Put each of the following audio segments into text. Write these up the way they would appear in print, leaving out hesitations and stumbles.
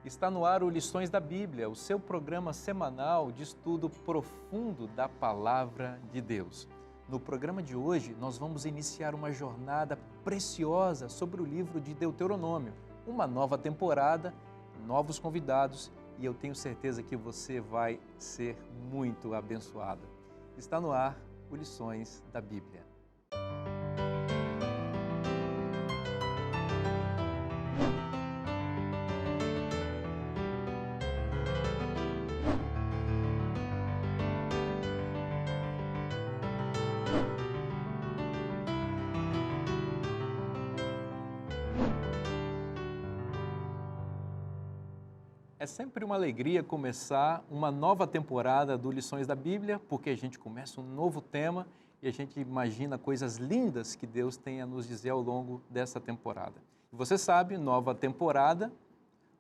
Está no ar o Lições da Bíblia, o seu programa semanal de estudo profundo da Palavra de Deus. No programa de hoje, nós vamos iniciar uma jornada preciosa sobre o livro de Deuteronômio, uma nova temporada, novos convidados e eu tenho certeza que você vai ser muito abençoado. Está no ar o Lições da Bíblia. É sempre uma alegria começar uma nova temporada do Lições da Bíblia, porque a gente começa um novo tema e a gente imagina coisas lindas que Deus tem a nos dizer ao longo dessa temporada. E você sabe, nova temporada,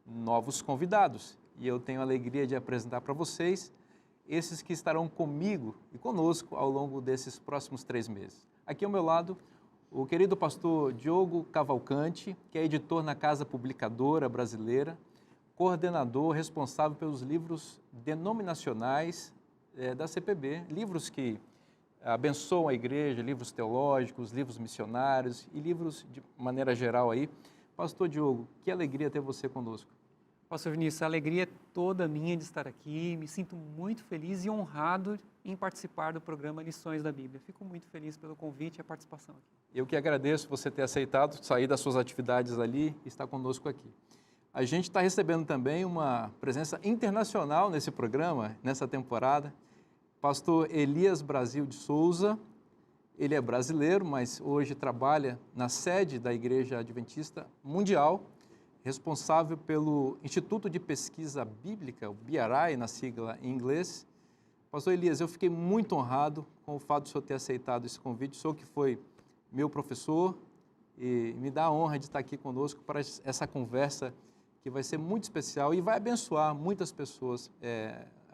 novos convidados. E eu tenho a alegria de apresentar para vocês esses que estarão comigo e conosco ao longo desses próximos 3 meses. Aqui ao meu lado, o querido pastor Diogo Cavalcante, que é editor na Casa Publicadora Brasileira, coordenador responsável pelos livros denominacionais da CPB, livros que abençoam a igreja, livros teológicos, livros missionários e livros de maneira geral aí. Pastor Diogo, que alegria ter você conosco. Pastor Vinícius, a alegria é toda minha de estar aqui, me sinto muito feliz e honrado em participar do programa Lições da Bíblia. Fico muito feliz pelo convite e a participação aqui. Eu que agradeço você ter aceitado sair das suas atividades ali e estar conosco aqui. A gente está recebendo também uma presença internacional nesse programa, nessa temporada. Pastor Elias Brasil de Souza, ele é brasileiro, mas hoje trabalha na sede da Igreja Adventista Mundial, responsável pelo Instituto de Pesquisa Bíblica, o BRI, na sigla em inglês. Pastor Elias, eu fiquei muito honrado com o fato de o senhor ter aceitado esse convite. O senhor que foi meu professor e me dá a honra de estar aqui conosco para essa conversa que vai ser muito especial e vai abençoar muitas pessoas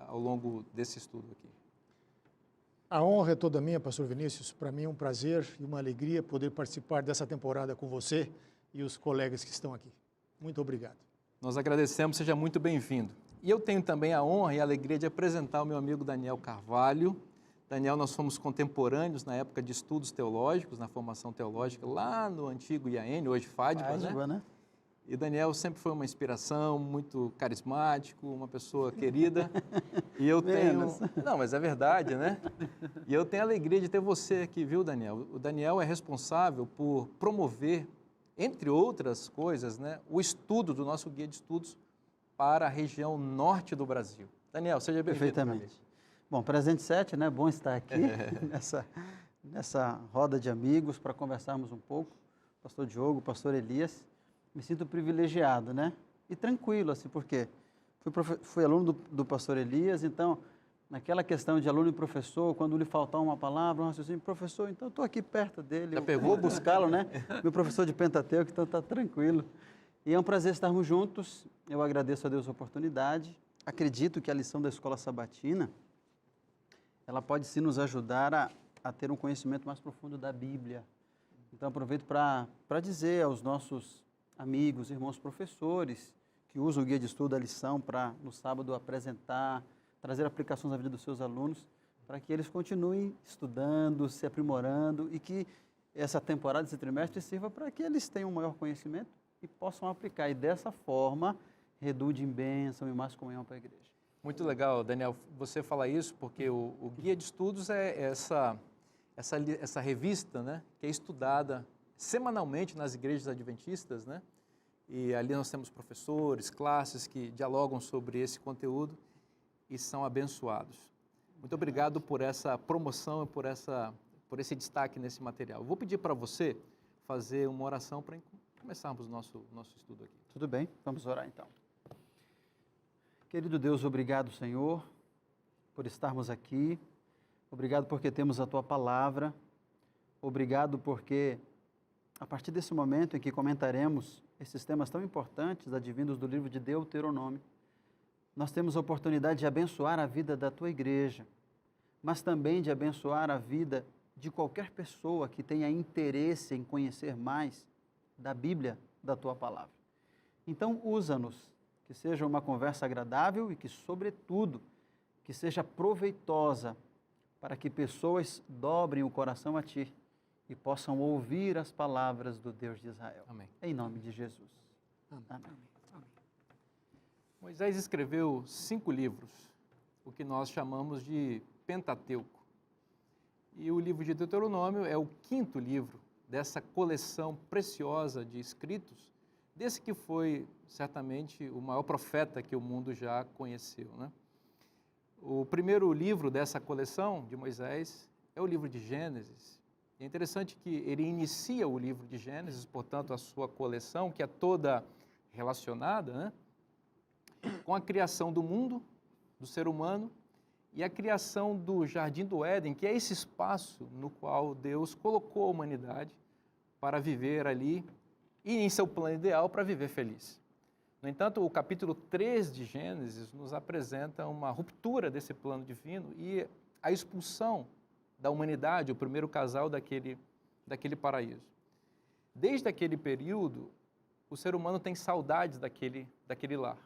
ao longo desse estudo aqui. A honra é toda minha, pastor Vinícius. Para mim é um prazer e uma alegria poder participar dessa temporada com você e os colegas que estão aqui. Muito obrigado. Nós agradecemos, seja muito bem-vindo. E eu tenho também a honra e a alegria de apresentar o meu amigo Daniel Carvalho. Daniel, nós fomos contemporâneos na época de estudos teológicos, na formação teológica, lá no antigo IAN, hoje FADBA, né? E Daniel sempre foi uma inspiração, muito carismático, uma pessoa querida. E eu tenho... Não, mas é verdade, né? E eu tenho a alegria de ter você aqui, viu, Daniel? O Daniel é responsável por promover, entre outras coisas, né, o estudo do nosso guia de estudos para a região norte do Brasil. Daniel, seja bem-vindo. Perfeitamente. Bom, presente 7, né? Bom estar aqui nessa roda de amigos para conversarmos um pouco. Pastor Diogo, pastor Elias. Me sinto privilegiado, né? E tranquilo, assim, porque fui aluno do pastor Elias, então, naquela questão de aluno e professor, quando lhe faltar uma palavra, um raciocínio, professor, então estou aqui perto dele. Já pegou? Vou buscá-lo, né? Meu professor de Pentateuco, então está tranquilo. E é um prazer estarmos juntos. Eu agradeço a Deus a oportunidade. Acredito que a lição da Escola Sabatina, ela pode sim nos ajudar a ter um conhecimento mais profundo da Bíblia. Então, aproveito para dizer aos nossos amigos, irmãos professores, que usam o guia de estudo da lição para, no sábado, apresentar, trazer aplicações à vida dos seus alunos, para que eles continuem estudando, se aprimorando e que essa temporada, esse trimestre, sirva para que eles tenham um maior conhecimento e possam aplicar. E dessa forma, reduz em bênção e mais comunhão para a igreja. Muito legal, Daniel, você falar isso, porque o guia de estudos é essa revista, né, que é estudada semanalmente nas igrejas adventistas, né? E ali nós temos professores, classes que dialogam sobre esse conteúdo e são abençoados. Muito obrigado por essa promoção e por esse destaque nesse material. Eu vou pedir para você fazer uma oração para começarmos o nosso estudo aqui. Tudo bem, vamos orar então. Querido Deus, obrigado, Senhor, por estarmos aqui. Obrigado porque temos a Tua palavra. Obrigado porque, a partir desse momento em que comentaremos esses temas tão importantes, advindos do livro de Deuteronômio, nós temos a oportunidade de abençoar a vida da Tua igreja, mas também de abençoar a vida de qualquer pessoa que tenha interesse em conhecer mais da Bíblia, da Tua palavra. Então, usa-nos, que que seja uma conversa agradável e que, sobretudo, que seja proveitosa para que pessoas dobrem o coração a Ti e possam ouvir as palavras do Deus de Israel. Amém. Em nome de Jesus. Amém. Amém. Amém. Moisés escreveu 5 livros, o que nós chamamos de Pentateuco. E o livro de Deuteronômio é o 5º livro dessa coleção preciosa de escritos, desse que foi certamente o maior profeta que o mundo já conheceu, né? O primeiro livro dessa coleção de Moisés é o livro de Gênesis. É interessante que ele inicia o livro de Gênesis, portanto, a sua coleção, que é toda relacionada, né, com a criação do mundo, do ser humano, e a criação do Jardim do Éden, que é esse espaço no qual Deus colocou a humanidade para viver ali e em seu plano ideal para viver feliz. No entanto, o capítulo 3 de Gênesis nos apresenta uma ruptura desse plano divino e a expulsão da humanidade, o primeiro casal daquele paraíso. Desde aquele período, o ser humano tem saudades daquele lar.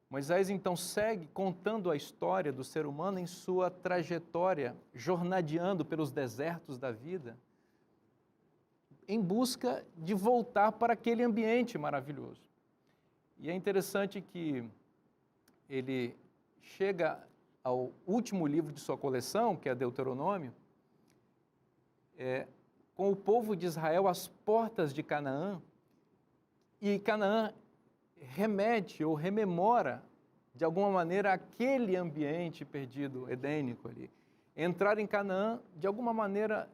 Moisés, então, segue contando a história do ser humano em sua trajetória, jornadeando pelos desertos da vida, em busca de voltar para aquele ambiente maravilhoso. E é interessante que ele chega ao último livro de sua coleção, que é Deuteronômio, com o povo de Israel às portas de Canaã, e Canaã remete ou rememora, de alguma maneira, aquele ambiente perdido, edênico ali. Entrar em Canaã, de alguma maneira,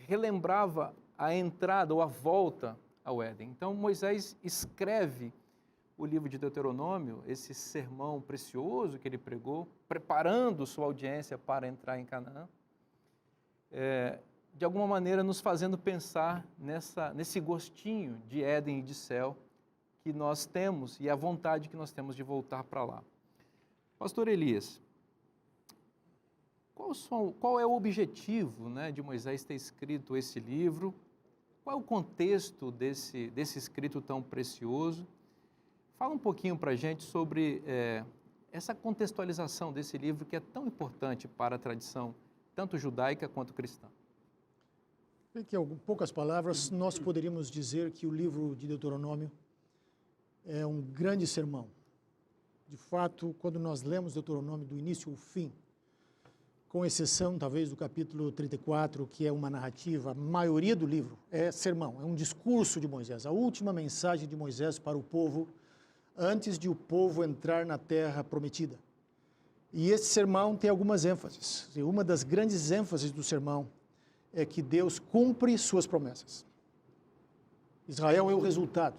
relembrava a entrada ou a volta ao Éden. Então, Moisés escreve o livro de Deuteronômio, esse sermão precioso que ele pregou, preparando sua audiência para entrar em Canaã, de alguma maneira nos fazendo pensar nesse gostinho de Éden e de céu que nós temos e a vontade que nós temos de voltar para lá. Pastor Elias, qual é o objetivo, né, de Moisés ter escrito esse livro? Qual é o contexto desse escrito tão precioso? Fala um pouquinho para a gente sobre essa contextualização desse livro que é tão importante para a tradição, tanto judaica quanto cristã. Em poucas palavras, nós poderíamos dizer que o livro de Deuteronômio é um grande sermão. De fato, quando nós lemos Deuteronômio do início ao fim, com exceção, talvez, do capítulo 34, que é uma narrativa, a maioria do livro é sermão, é um discurso de Moisés, a última mensagem de Moisés para o povo, antes de o povo entrar na terra prometida. E esse sermão tem algumas ênfases. E uma das grandes ênfases do sermão é que Deus cumpre suas promessas. Israel é o resultado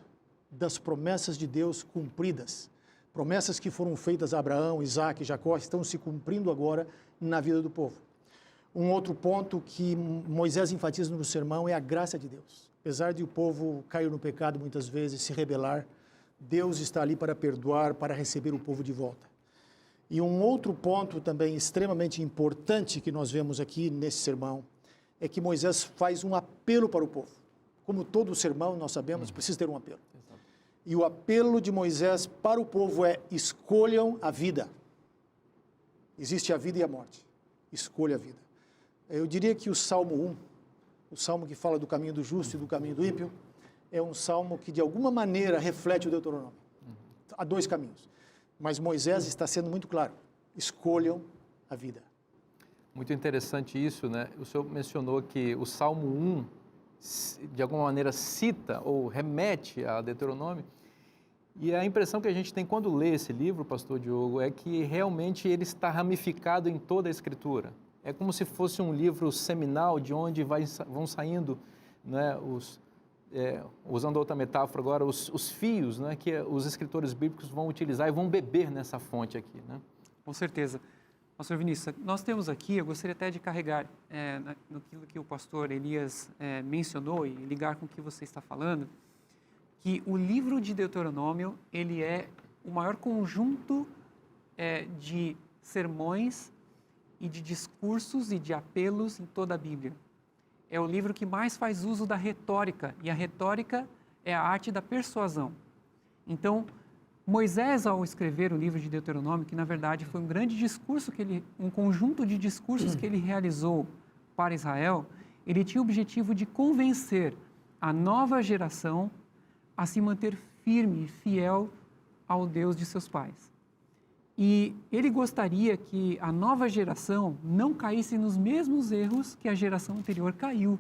das promessas de Deus cumpridas. Promessas que foram feitas a Abraão, Isaac e Jacó estão se cumprindo agora na vida do povo. Um outro ponto que Moisés enfatiza no sermão é a graça de Deus. Apesar de o povo cair no pecado muitas vezes, se rebelar, Deus está ali para perdoar, para receber o povo de volta. E um outro ponto também extremamente importante que nós vemos aqui nesse sermão é que Moisés faz um apelo para o povo. Como todo sermão, nós sabemos, precisa ter um apelo. E o apelo de Moisés para o povo é: escolham a vida. Existe a vida e a morte. Escolha a vida. Eu diria que o Salmo 1, o salmo que fala do caminho do justo e do caminho do ímpio, é um salmo que de alguma maneira reflete o Deuteronômio. Há dois caminhos. Mas Moisés está sendo muito claro: escolham a vida. Muito interessante isso, né? O senhor mencionou que o Salmo 1, de alguma maneira, cita ou remete a Deuteronômio. E a impressão que a gente tem quando lê esse livro, pastor Diogo, é que realmente ele está ramificado em toda a Escritura. É como se fosse um livro seminal de onde vão saindo, né, usando outra metáfora agora, os fios, né, que os escritores bíblicos vão utilizar e vão beber nessa fonte aqui, né? Com certeza. Pastor Vinícius, nós temos aqui, eu gostaria até de carregar naquilo que o pastor Elias mencionou e ligar com o que você está falando, que o livro de Deuteronômio, ele é o maior conjunto de sermões e de discursos e de apelos em toda a Bíblia. É o livro que mais faz uso da retórica, e a retórica é a arte da persuasão. Então, Moisés, ao escrever o livro de Deuteronômio, que na verdade foi um grande discurso um conjunto de discursos que ele realizou para Israel, ele tinha o objetivo de convencer a nova geração a se manter firme e fiel ao Deus de seus pais. E ele gostaria que a nova geração não caísse nos mesmos erros que a geração anterior caiu.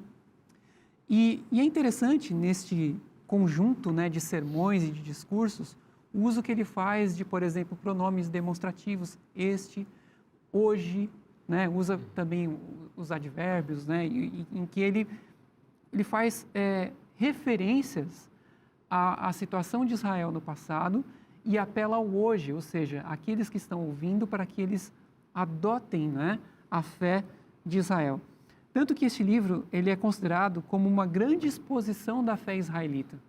E é interessante neste conjunto, né, de sermões e de discursos, o uso que ele faz de, por exemplo, pronomes demonstrativos, este, hoje, né, usa também os advérbios, né, em que ele faz referências à situação de Israel no passado e apela ao hoje, ou seja, aqueles que estão ouvindo para que eles adotem, né, a fé de Israel. Tanto que este livro ele é considerado como uma grande exposição da fé israelita.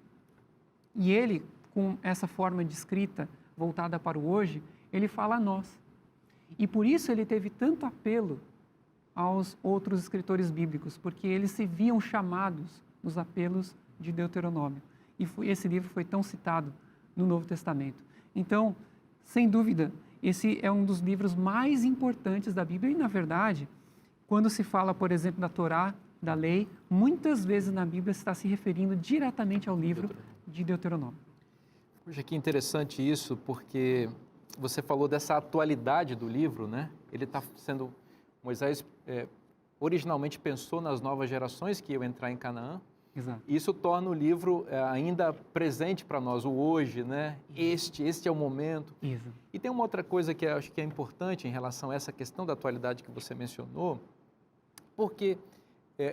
E ele, com essa forma de escrita voltada para o hoje, ele fala a nós. E por isso ele teve tanto apelo aos outros escritores bíblicos, porque eles se viam chamados nos apelos de Deuteronômio. E esse livro foi tão citado no Novo Testamento. Então, sem dúvida, esse é um dos livros mais importantes da Bíblia e, na verdade, quando se fala, por exemplo, da Torá, da lei, muitas vezes na Bíblia está se referindo diretamente ao livro de Deuteronômio. Puxa, que interessante isso, porque você falou dessa atualidade do livro, né? Ele está sendo... Moisés originalmente pensou nas novas gerações que iam entrar em Canaã. Exato. Isso torna o livro ainda presente para nós, o hoje, né? Este é o momento. Isso. E tem uma outra coisa que eu acho que é importante em relação a essa questão da atualidade que você mencionou, porque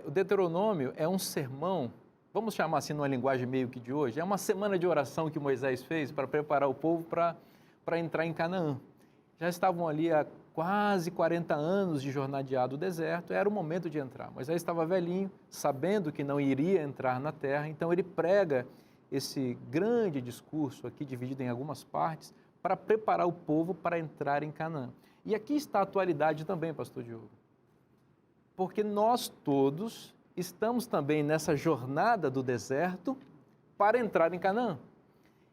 o Deuteronômio é um sermão, vamos chamar assim numa linguagem meio que de hoje, é uma semana de oração que Moisés fez para preparar o povo para entrar em Canaã. Já estavam ali há quase 40 anos de jornadeado do deserto, era o momento de entrar. Moisés estava velhinho, sabendo que não iria entrar na terra, então ele prega esse grande discurso aqui, dividido em algumas partes, para preparar o povo para entrar em Canaã. E aqui está a atualidade também, pastor Diogo, porque nós todos estamos também nessa jornada do deserto para entrar em Canaã.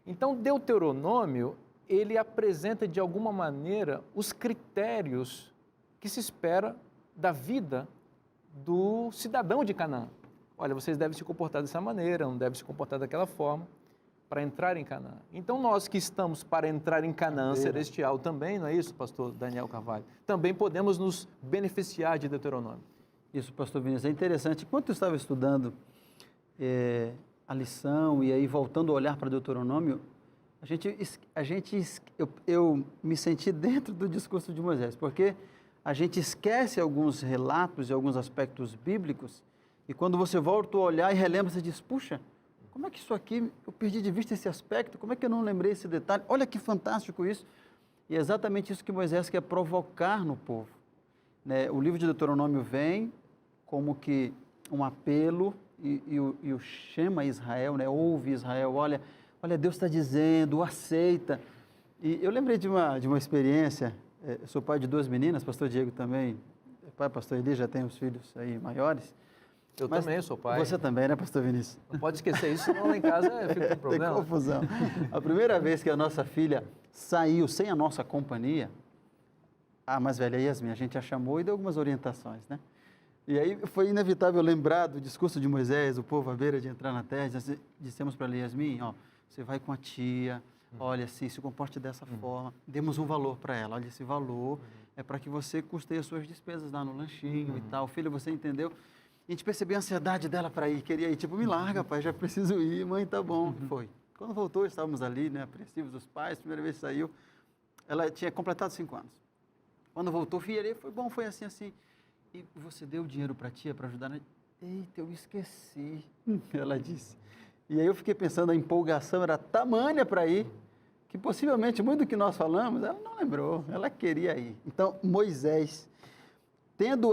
Então, Deuteronômio, ele apresenta de alguma maneira os critérios que se espera da vida do cidadão de Canaã. Olha, vocês devem se comportar dessa maneira, não devem se comportar daquela forma para entrar em Canaã. Então, nós que estamos para entrar em Canaã celestial também, não é isso, pastor Daniel Carvalho? Também podemos nos beneficiar de Deuteronômio. Isso, pastor Vinícius, é interessante. Enquanto eu estava estudando a lição e aí voltando a olhar para Deuteronômio, eu me senti dentro do discurso de Moisés, porque a gente esquece alguns relatos e alguns aspectos bíblicos, e quando você volta a olhar e relembra, você diz, puxa, como é que isso aqui, eu perdi de vista esse aspecto, como é que eu não lembrei esse detalhe? Olha que fantástico isso. E é exatamente isso que Moisés quer provocar no povo. Né? O livro de Deuteronômio vem como que um apelo e o chama Israel, né? Ouve Israel, olha, Deus está dizendo, aceita. E eu lembrei de uma experiência, eu sou pai de 2 meninas, pastor Diego também, pai, pastor Eli, já tem os filhos aí maiores. Eu também sou pai. Você também, né, pastor Vinícius? Não pode esquecer isso, senão lá em casa eu fico com problema. Tem confusão. A primeira vez que a nossa filha saiu sem a nossa companhia, a mais velha Yasmin, a gente a chamou e deu algumas orientações, né? E aí foi inevitável lembrar do discurso de Moisés, o povo à beira de entrar na terra, dissemos para Yasmin, ó, você vai com a tia, olha, se comporte dessa forma, demos um valor para ela, olha, esse valor é para que você custeie as suas despesas lá no lanchinho e tal, filha, você entendeu? E a gente percebeu a ansiedade dela para ir, queria ir, tipo, me larga, pai, já preciso ir, mãe, tá bom. Foi. Quando voltou, estávamos ali, né, apreensivos dos pais, primeira vez que saiu, ela tinha completado 5 anos. Quando voltou, filha, foi bom, foi assim, assim. E você deu dinheiro para a tia para ajudar? Eita, eu esqueci, ela disse. E aí eu fiquei pensando, a empolgação era tamanha para ir, que possivelmente muito do que nós falamos, ela não lembrou, ela queria ir. Então, Moisés, tendo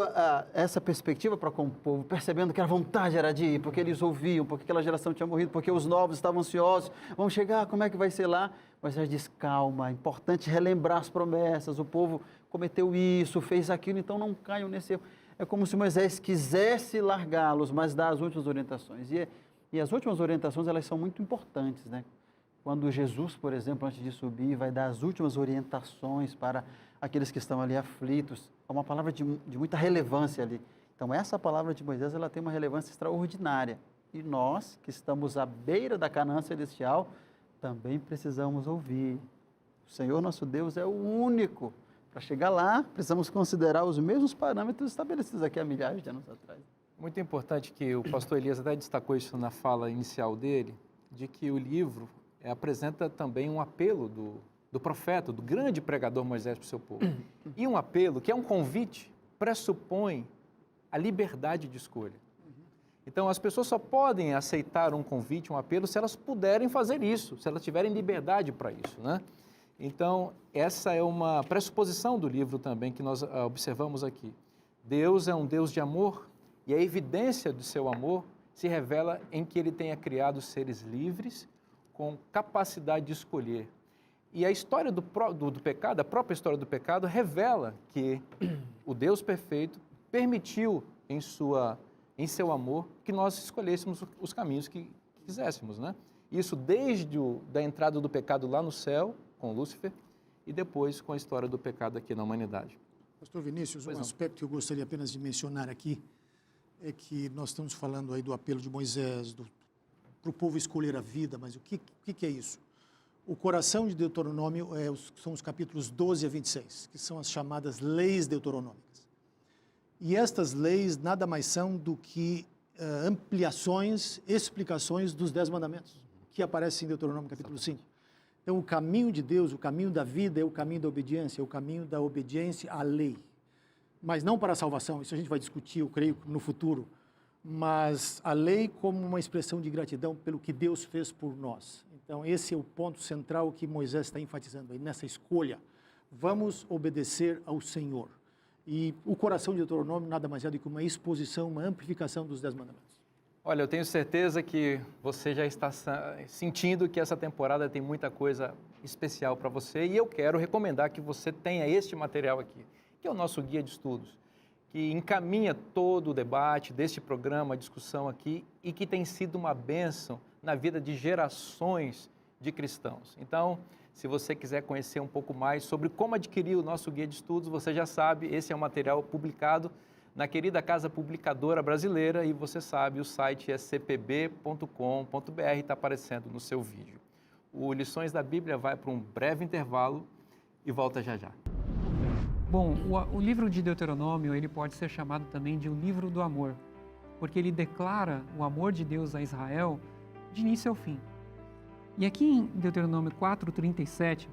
essa perspectiva para com o povo, percebendo que a vontade era de ir, porque eles ouviam, porque aquela geração tinha morrido, porque os novos estavam ansiosos, vamos chegar, como é que vai ser lá? Moisés diz, calma, é importante relembrar as promessas, o povo cometeu isso, fez aquilo, então não caiam nesse erro. É como se Moisés quisesse largá-los, mas dá as últimas orientações. E as últimas orientações, elas são muito importantes, né? quando Jesus, por exemplo, antes de subir, vai dar as últimas orientações para aqueles que estão ali aflitos. É uma palavra de muita relevância ali. Então, essa palavra de Moisés, ela tem uma relevância extraordinária. E nós, que estamos à beira da Canaã celestial, também precisamos ouvir. O Senhor nosso Deus é o único. Para chegar lá, precisamos considerar os mesmos parâmetros estabelecidos aqui há milhares de anos atrás. Muito importante que o pastor Elias até destacou isso na fala inicial dele, de que o livro apresenta também um apelo do profeta, do grande pregador Moisés para o seu povo. E um apelo que é um convite, pressupõe a liberdade de escolha. Então, as pessoas só podem aceitar um convite, um apelo, se elas puderem fazer isso, se elas tiverem liberdade para isso, né? Então, essa é uma pressuposição do livro também que nós observamos aqui. Deus é um Deus de amor e a evidência do seu amor se revela em que ele tenha criado seres livres com capacidade de escolher. E a história do pecado, a própria história do pecado, revela que o Deus perfeito permitiu em seu amor que nós escolhêssemos os caminhos que quiséssemos, né? Isso desde da entrada do pecado lá no céu, com Lúcifer, e depois com a história do pecado aqui na humanidade. Pastor Vinícius, um aspecto que eu gostaria apenas de mencionar aqui é que nós estamos falando aí do apelo de Moisés, para o povo escolher a vida, mas o que é isso? O coração de Deuteronômio são os capítulos 12 a 26, que são as chamadas leis deuteronômicas. E estas leis nada mais são do que ampliações, explicações dos 10 mandamentos, que aparecem em Deuteronômio capítulo 5. Então, o caminho de Deus, o caminho da vida é o caminho da obediência, é o caminho da obediência à lei. Mas não para a salvação, isso a gente vai discutir, eu creio, no futuro. Mas a lei como uma expressão de gratidão pelo que Deus fez por nós. Então, esse é o ponto central que Moisés está enfatizando aí, nessa escolha. Vamos obedecer ao Senhor. E o coração de Deuteronômio nada mais é do que uma exposição, uma amplificação dos 10 mandamentos. Olha, eu tenho certeza que você já está sentindo que essa temporada tem muita coisa especial para você e eu quero recomendar que você tenha este material aqui, que é o nosso guia de estudos, que encaminha todo o debate deste programa, a discussão aqui e que tem sido uma bênção na vida de gerações de cristãos. Então, se você quiser conhecer um pouco mais sobre como adquirir o nosso guia de estudos, você já sabe, esse é um material publicado na querida Casa Publicadora Brasileira e você sabe, o site é cpb.com.br, está aparecendo no seu vídeo. O Lições da Bíblia vai para um breve intervalo e volta já já. Bom, o livro de Deuteronômio, ele pode ser chamado também de o livro do amor, porque ele declara o amor de Deus a Israel de início ao fim. E aqui em Deuteronômio 4:37,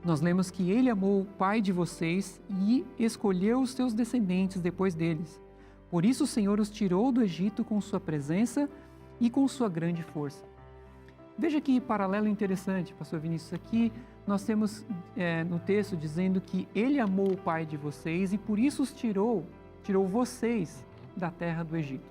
nós lemos que ele amou o pai de vocês e escolheu os seus descendentes depois deles. Por isso o Senhor os tirou do Egito com sua presença e com sua grande força. Veja que paralelo interessante, pastor Vinícius, aqui nós temos no texto dizendo que ele amou o pai de vocês e por isso os tirou vocês da terra do Egito.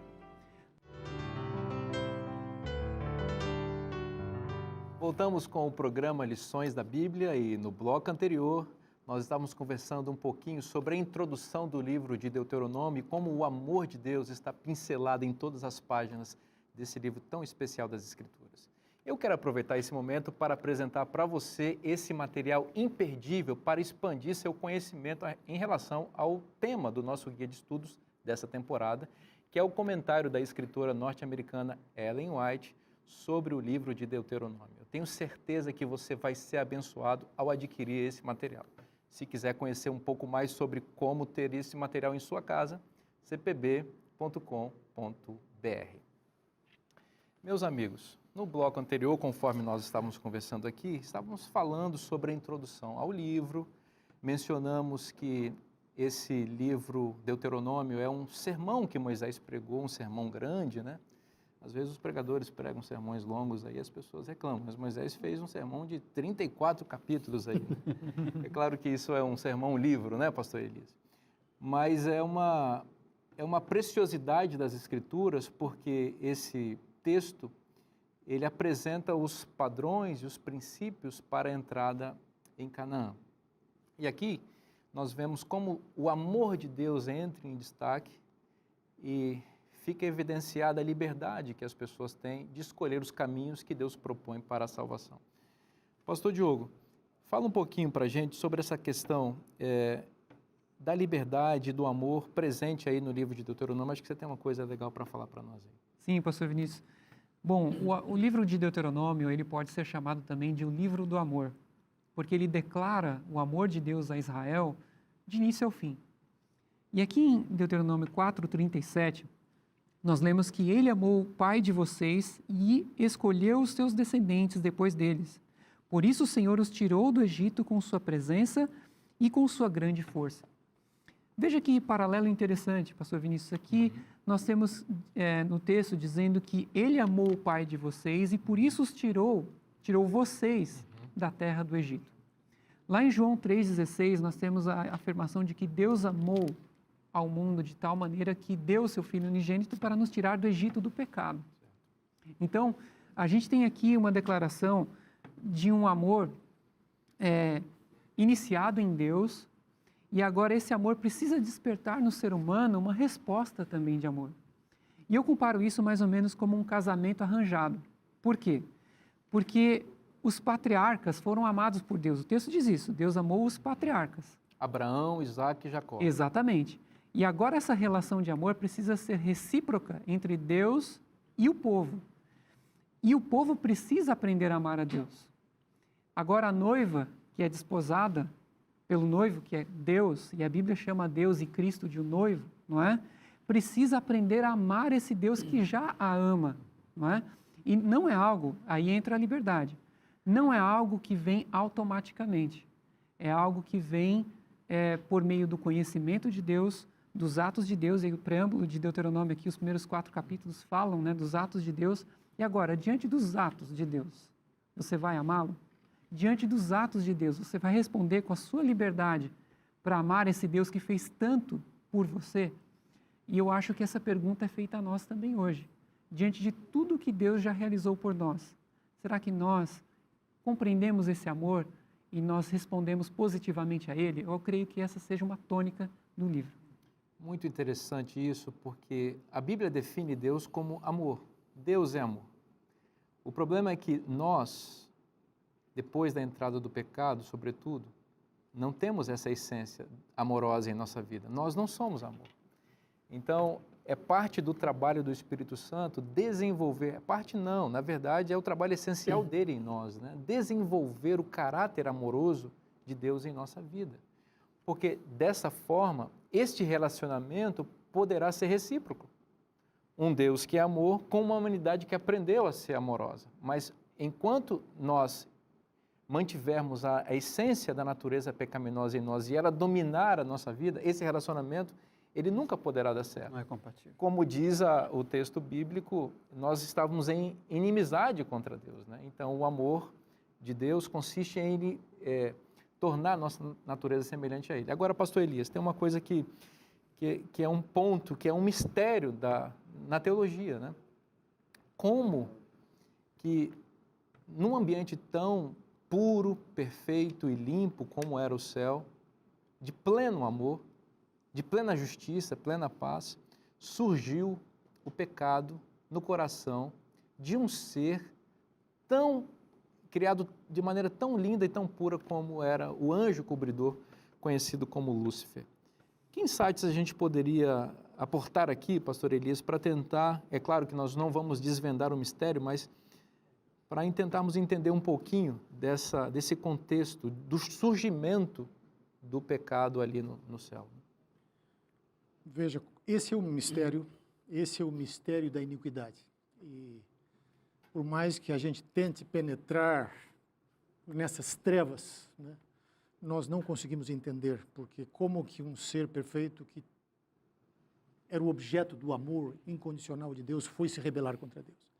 Voltamos com o programa Lições da Bíblia e no bloco anterior nós estávamos conversando um pouquinho sobre a introdução do livro de Deuteronômio e como o amor de Deus está pincelado em todas as páginas desse livro tão especial das Escrituras. Eu quero aproveitar esse momento para apresentar para você esse material imperdível para expandir seu conhecimento em relação ao tema do nosso guia de estudos dessa temporada, que é o comentário da escritora norte-americana Ellen White sobre o livro de Deuteronômio. Eu tenho certeza que você vai ser abençoado ao adquirir esse material. Se quiser conhecer um pouco mais sobre como ter esse material em sua casa, cpb.com.br. Meus amigos, no bloco anterior, conforme nós estávamos conversando aqui, estávamos falando sobre a introdução ao livro, mencionamos que esse livro, Deuteronômio, é um sermão que Moisés pregou, um sermão grande, né? Às vezes os pregadores pregam sermões longos aí, as pessoas reclamam, mas Moisés fez um sermão de 34 capítulos aí. É claro que isso é um sermão livro, né, pastor Elias? Mas é uma preciosidade das Escrituras, porque esse texto, ele apresenta os padrões e os princípios para a entrada em Canaã. E aqui nós vemos como o amor de Deus entra em destaque e fica evidenciada a liberdade que as pessoas têm de escolher os caminhos que Deus propõe para a salvação. Pastor Diogo, fala um pouquinho para a gente sobre essa questão da liberdade, do amor presente aí no livro de Deuteronômio. Acho que você tem uma coisa legal para falar para nós aí. Sim, pastor Vinícius. Bom, o livro de Deuteronômio, ele pode ser chamado também de o livro do amor, porque ele declara o amor de Deus a Israel de início ao fim. E aqui em Deuteronômio 4:37, nós lemos que ele amou o pai de vocês e escolheu os seus descendentes depois deles. Por isso o Senhor os tirou do Egito com sua presença e com sua grande força. Veja que paralelo interessante, pastor Vinícius. Aqui nós temos no texto dizendo que ele amou o pai de vocês e por isso os tirou vocês da terra do Egito. Lá em João 3,16 nós temos a afirmação de que Deus amou ao mundo de tal maneira que deu o seu Filho unigênito para nos tirar do Egito do pecado. Então, a gente tem aqui uma declaração de um amor iniciado em Deus, e agora esse amor precisa despertar no ser humano uma resposta também de amor. E eu comparo isso mais ou menos como um casamento arranjado. Por quê? Porque os patriarcas foram amados por Deus. O texto diz isso, Deus amou os patriarcas. Abraão, Isaac e Jacó. Exatamente. E agora essa relação de amor precisa ser recíproca entre Deus e o povo. E o povo precisa aprender a amar a Deus. Agora a noiva, que é desposada pelo noivo, que é Deus, e a Bíblia chama Deus e Cristo de o noivo, não é? Precisa aprender a amar esse Deus que já a ama, não é? E não é algo, aí entra a liberdade, não é algo que vem automaticamente, é algo que vem por meio do conhecimento de Deus, dos atos de Deus, e o preâmbulo de Deuteronômio aqui, os primeiros 4 capítulos falam, né, dos atos de Deus. E agora, diante dos atos de Deus, você vai amá-lo? Diante dos atos de Deus, você vai responder com a sua liberdade para amar esse Deus que fez tanto por você? E eu acho que essa pergunta é feita a nós também hoje. Diante de tudo que Deus já realizou por nós, será que nós compreendemos esse amor e nós respondemos positivamente a ele? Eu creio que essa seja uma tônica do livro. Muito interessante isso, porque a Bíblia define Deus como amor. Deus é amor. O problema é que nós, depois da entrada do pecado, sobretudo, não temos essa essência amorosa em nossa vida. Nós não somos amor. Então, é parte do trabalho do Espírito Santo desenvolver, parte não, na verdade é o trabalho essencial dele em nós, né? Desenvolver o caráter amoroso de Deus em nossa vida. Porque dessa forma, este relacionamento poderá ser recíproco. Um Deus que é amor com uma humanidade que aprendeu a ser amorosa. Mas enquanto nós mantivermos a essência da natureza pecaminosa em nós e ela dominar a nossa vida, esse relacionamento, ele nunca poderá dar certo. Não é compatível. Como diz o texto bíblico, nós estávamos em inimizade contra Deus, né? Então, o amor de Deus consiste em tornar a nossa natureza semelhante a Ele. Agora, pastor Elias, tem uma coisa que é um ponto, que é um mistério na teologia, né? Como que, num ambiente tão puro, perfeito e limpo como era o céu, de pleno amor, de plena justiça, plena paz, surgiu o pecado no coração de um ser tão criado de maneira tão linda e tão pura como era o anjo cobridor, conhecido como Lúcifer. Que insights a gente poderia aportar aqui, pastor Elias, para tentar, é claro que nós não vamos desvendar o mistério, mas para tentarmos entender um pouquinho desse contexto, do surgimento do pecado ali no céu. Veja, esse é o mistério da iniquidade. E por mais que a gente tente penetrar nessas trevas, né, nós não conseguimos entender, porque como que um ser perfeito que era o objeto do amor incondicional de Deus foi se rebelar contra Deus.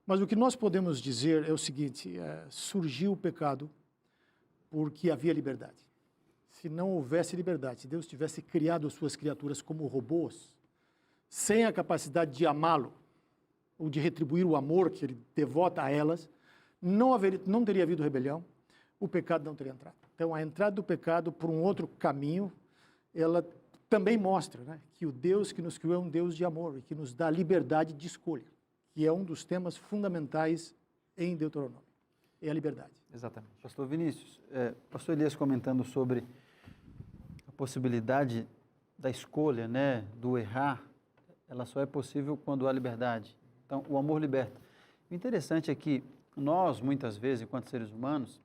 Mas o que nós podemos dizer é o seguinte, surgiu o pecado porque havia liberdade. Se não houvesse liberdade, se Deus tivesse criado as suas criaturas como robôs, sem a capacidade de amá-lo, ou de retribuir o amor que ele devota a elas, não teria havido rebelião, o pecado não teria entrado. Então, a entrada do pecado por um outro caminho, ela também mostra, né, que o Deus que nos criou é um Deus de amor e que nos dá liberdade de escolha, que é um dos temas fundamentais em Deuteronômio, é a liberdade. Exatamente. Pastor Vinícius, pastor Elias comentando sobre a possibilidade da escolha, né, do errar, ela só é possível quando há liberdade. Então, o amor liberta. O interessante é que nós, muitas vezes, enquanto seres humanos,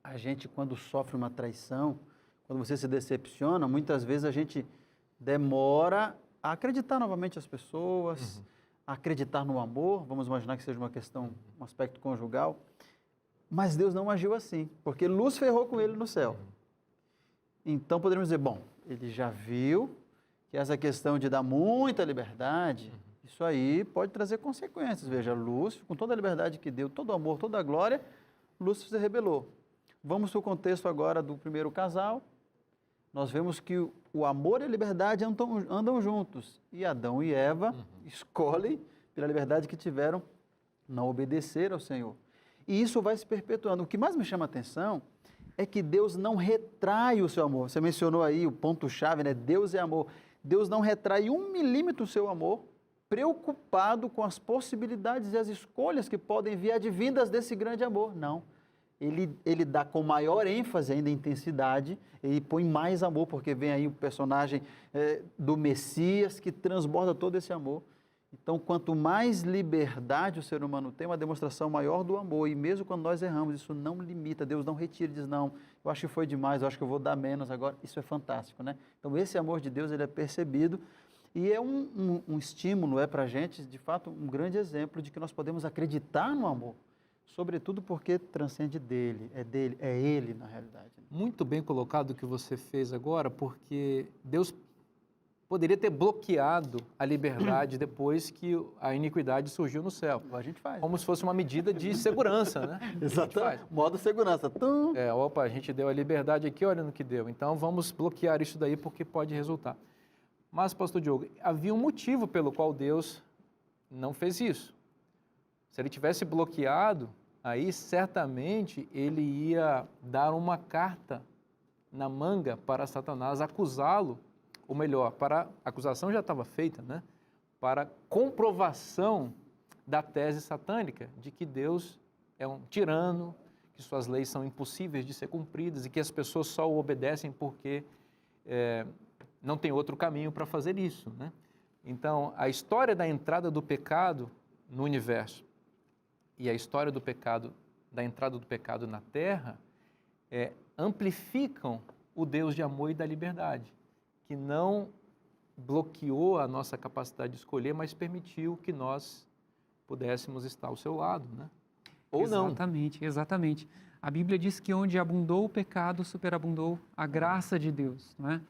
a gente, quando sofre uma traição, quando você se decepciona, muitas vezes a gente demora a acreditar novamente as pessoas, a acreditar no amor, vamos imaginar que seja uma questão, um aspecto conjugal, mas Deus não agiu assim, porque luz ferrou com ele no céu. Então, poderíamos dizer, bom, ele já viu que essa questão de dar muita liberdade, isso aí pode trazer consequências. Veja, Lúcifer, com toda a liberdade que deu, todo o amor, toda a glória, Lúcifer se rebelou. Vamos para o contexto agora do primeiro casal. Nós vemos que o amor e a liberdade andam juntos. E Adão e Eva escolhem, pela liberdade que tiveram, não obedecer ao Senhor. E isso vai se perpetuando. O que mais me chama a atenção é que Deus não retrai o seu amor. Você mencionou aí o ponto-chave, né? Deus é amor. Deus não retrai 1 milímetro o seu amor, preocupado com as possibilidades e as escolhas que podem vir advindas desse grande amor. Não. Ele dá com maior ênfase ainda, intensidade, e põe mais amor, porque vem aí o personagem do Messias que transborda todo esse amor. Então, quanto mais liberdade o ser humano tem, uma demonstração maior do amor. E mesmo quando nós erramos, isso não limita, Deus não retira, diz, não, eu acho que foi demais, eu acho que eu vou dar menos agora. Isso é fantástico, né? Então, esse amor de Deus, ele é percebido e é um estímulo, para a gente, de fato, um grande exemplo de que nós podemos acreditar no amor. Sobretudo porque transcende dele, é ele na realidade. Muito bem colocado o que você fez agora, porque Deus poderia ter bloqueado a liberdade depois que a iniquidade surgiu no céu. Igual a gente faz. Como se fosse uma medida de segurança, né? Exatamente. Modo segurança. A gente deu a liberdade aqui, olha no que deu. Então, vamos bloquear isso daí porque pode resultar. Mas, pastor Diogo, havia um motivo pelo qual Deus não fez isso. Se ele tivesse bloqueado, aí certamente ele ia dar uma carta na manga para Satanás acusá-lo, ou melhor, a acusação já estava feita, né? Para comprovação da tese satânica de que Deus é um tirano, que suas leis são impossíveis de ser cumpridas e que as pessoas só o obedecem porque não tem outro caminho para fazer isso, né? Então, a história da entrada do pecado no universo e a história do pecado, da entrada do pecado na terra, amplificam o Deus de amor e da liberdade, que não bloqueou a nossa capacidade de escolher, mas permitiu que nós pudéssemos estar ao seu lado, né? Ou não. Exatamente, exatamente. A Bíblia diz que onde abundou o pecado, superabundou a graça de Deus, não é?